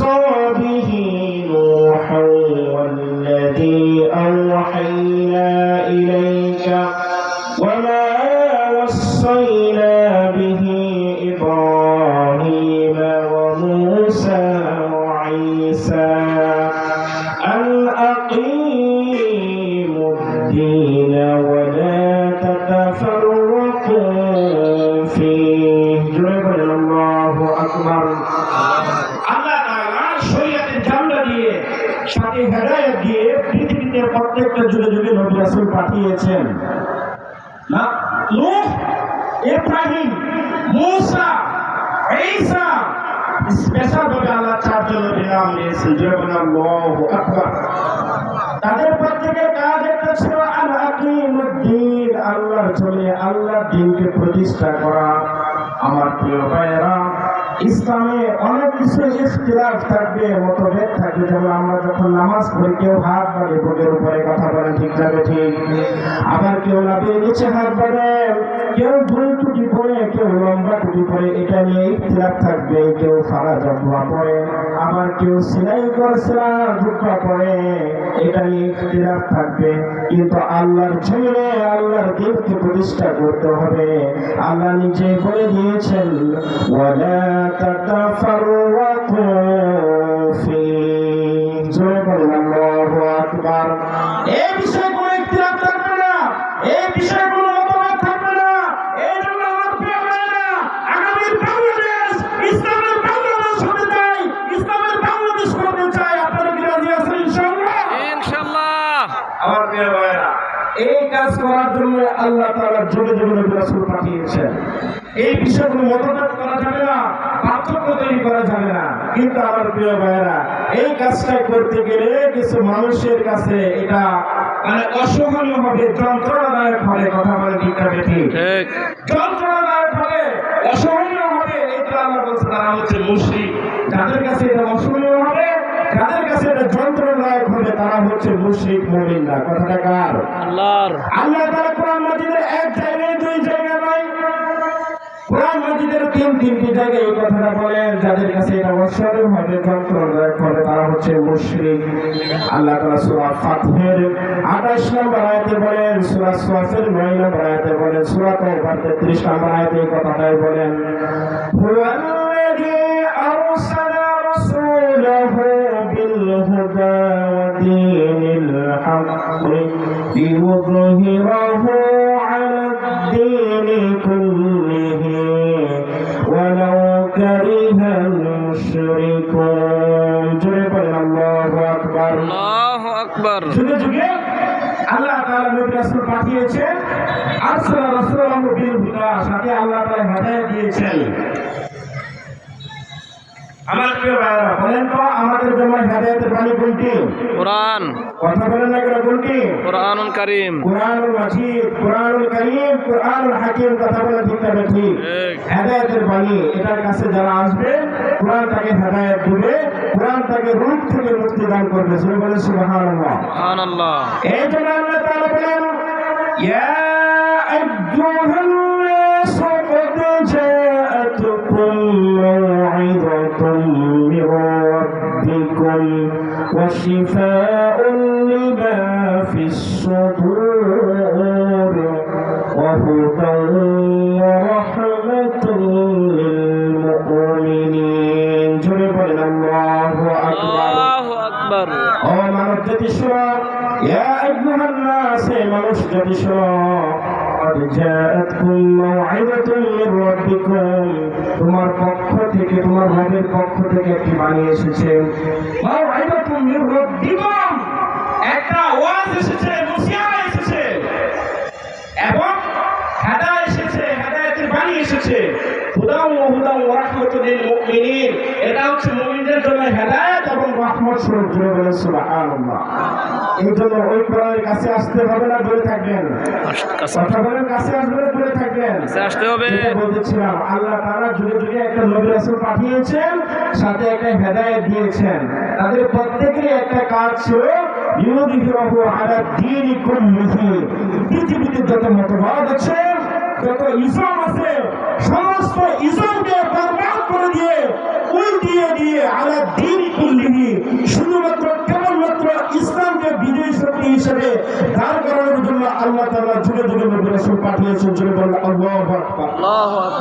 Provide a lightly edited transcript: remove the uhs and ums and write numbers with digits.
وصى به نوحا والذي أوحينا إليك وما وصينا به إبراهيم وموسى وعيسى أن أقيموا الدين ولا تتفرقوا فيه الله أكبر আল্লাহ তাআলা শরীয়তের জামলা দিয়ে সাথে হেদায়েত দিয়ে পৃথিবীতে প্রত্যেকটা যুগে যুগে নবী রাসূল পাঠিয়েছেন না নূহ ইব্রাহিম মুসা ঈসা স্পেশাল ভাবে আল্লাহ চারজন নবীর নাম দিয়েছেন জয়বুল আল্লাহু আকবার তাদের প্রত্যেকের কাজ একটা ছিল আল আকিমুদ্দিন আল্লাহর জন্য আল্লাহর দ্বীনকে প্রতিষ্ঠা করা আমার প্রিয় ভাইয়েরা ইসলামে অনেক কিছু ইখতিলাফ থাকবে মতভেদ থাকবে যেমন আমরা যখন নামাজ পড়ি কেউ হাত বাড়ে বুকের উপরে কথা বলেন ঠিক যাবে ঠিক আবার কেউ নাভির নিচে হাত বাড়ে কেউ ভুল টুটি পড়ে কেউ লম্বা টুটি পড়ে এটা নিয়ে ইখতিলাফ থাকবে কেউ ফারা জব্বা পড়ে আবার কেউ সিলাই করে সিলা জুব্বা পড়ে এটা নিয়ে ইখতিলাফ থাকবে কিন্তু আল্লাহর জমিনে আল্লাহর দ্বীনকে প্রতিষ্ঠা করতে হবে আল্লাহ নিজে বলে দিয়েছেন ওয়ালা তাতাফাররাকু ফীহি আল্লাহু আকবার এই বিষয়ে কোনো ইখতিলাফ থাকবে না এই বিষয়ে কোনো মতভেদ থাকবে না এই জন্য আমার প্রিয় ভাইরা আগামীর বাংলাদেশ ইসলামের বাংলাদেশ হতে চাই ইসলামের বাংলাদেশ করতে চাই আপনারা কি রাজি আছেন ইনশাআল্লাহ ইনশাআল্লাহ আমার প্রিয় ভাইরা এই কাজ করার জন্য আল্লাহ তাআলা যুগে যুগে নবী রাসূল পাঠিয়েছেন এই বিষয়গুলো মতভেদ করা যাবে না পার্থক্য তৈরি করা যাবে না কিন্তু আমার প্রিয় ভাইরা এই কাজটা করতে গেলে কিছু মানুষের কাছে এটা মানে অসহনীয় হবে যন্ত্রণাদায়ক হবে কথা বলে ঠিক না ঠিক যন্ত্রণাদায়ক হবে অসহনীয় হবে এটা আল্লাহ বলছে তারা হচ্ছে মুশরিক যাদের কাছে এটা অসহনীয় হবে যাদের কাছে এটা যন্ত্রণাদায়ক হবে তারা হচ্ছে মুশরিক মুমিন না কথাটা কার আল্লাহর আল্লাহ তাআলা কোরআন মাজিদের এক জায়গায় দুই জায়গায় নয় কোরআন মাজিদের তিনটি জায়গায় এই কথাটা বলেন যাদের কাছে এটা অসহনীয় হবে যন্ত্রণাদায়ক হবে তারা হচ্ছে মুশরিক আল্লাহ তাআলা সূরা ফাতহের 28 নম্বর আয়াতে বলেন সূরা সাফের 9 নম্বর আয়াতে বলেন সূরা তাওবার 33 নম্বর আয়াতে এই কথাটাই বলেন হুয়াল্লাযী আরসালা রাসূলাহু বিল হুদা ওয়া দীনিল হক লিইয়ুযহিরাহু আলাদ দীনি কুল্লিহি ওয়ালাউ কারিহাল মুশরিকুন জোরে বলেন আল্লাহু আকবার আল্লাহু আকবার যুগে যুগে আল্লাহ তাআলা নবী রাসূল পাঠিয়েছেন আরসালা রাসূলাহু বিল হুদা সাথে আল্লাহ তাআলা হেদায়েত দিয়েছেন আমার প্রিয় ভাইরা বলেন তো আমাদের জন্য হেদায়েতের বাণী কোনটি কোরআন কথা বলেন না কেন কোনটি কোরআনুল কারীম কোরআনুল মাজিদ কোরআনুল কারীম কোরআনুল হাকীম কথা বলেন ঠিক না ঠিক হেদায়েতের বাণী এটার কাছে যারা আসবে কোরআন তাকে হেদায়েত দিবে কোরআন তাকে রূপ থেকে মুক্তি দান করবে সবাই বলেন সুবহানাল্লাহ সুবহানাল্লাহ এই জন্য আল্লাহ তাআলা বলেন ইয়া আইয়ুহান নাস ক্বাদ জাআতুকুম মাউইযাতুম মির রাব্বিকুম ওয়া শিফাa'un লিমা ফিস সুদূর ওয়া হুদান ওয়া রাহমাতুন লিল মুমিনিন জোরে বলেন আল্লাহু আকবার আল্লাহু আকবার ও মানব জাতি শোনো ইয়া আইয়ুহান নাস মানুষ জাতি শোনো قد جاءتكم موعظة من ربكم তোমার পক্ষ থেকে তোমার রবের পক্ষ থেকে একটি বাণী এসেছে موعظة من ربكم একটা ওয়াজ এসেছে নসিহত এসেছে এবং হেদায়েত এসেছে হেদায়েতের বাণী এসেছে হুদাও ওয়া রাহমাতুল লিল মুমিনিন এটা হচ্ছে মুমিনদের জন্য হেদায়েত এবং রহমত স্বরূপ জোরে বলেন সুবহানাল্লাহ এই জন্য ওই কোরআনের কাছে আসতে হবে না দূরে থাকবেন কথা বলেন কাছে আসবে না দূরে থাকবেন কাছে আসতে হবে এটা বলছিলাম আল্লাহ তাআলা যুগে যুগে একটা নবী রাসূল পাঠিয়েছেন সাথে একটা হেদায়েত দিয়েছেন তাদের প্রত্যেকেরই একটা কাজ ছিল ইউযহিরাহু আলা দীনি কুল্লিহি পৃথিবীতে যত মতবাদ আছে যত ইসলাম আছে সমস্ত ইসলামকে বরবাদ করে দিয়ে উল্টিয়ে দিয়ে আলা দীনি শক্তি শুধুমাত্র কেবলমাত্র ইসলামকে বিজয়ী শক্তি হিসেবে দাঁড় করানোর জন্য আল্লাহ তাআলা যুগে যুগে নবী রাসূল পাঠিয়েছেন। জোরে বলেন আল্লাহু আকবার।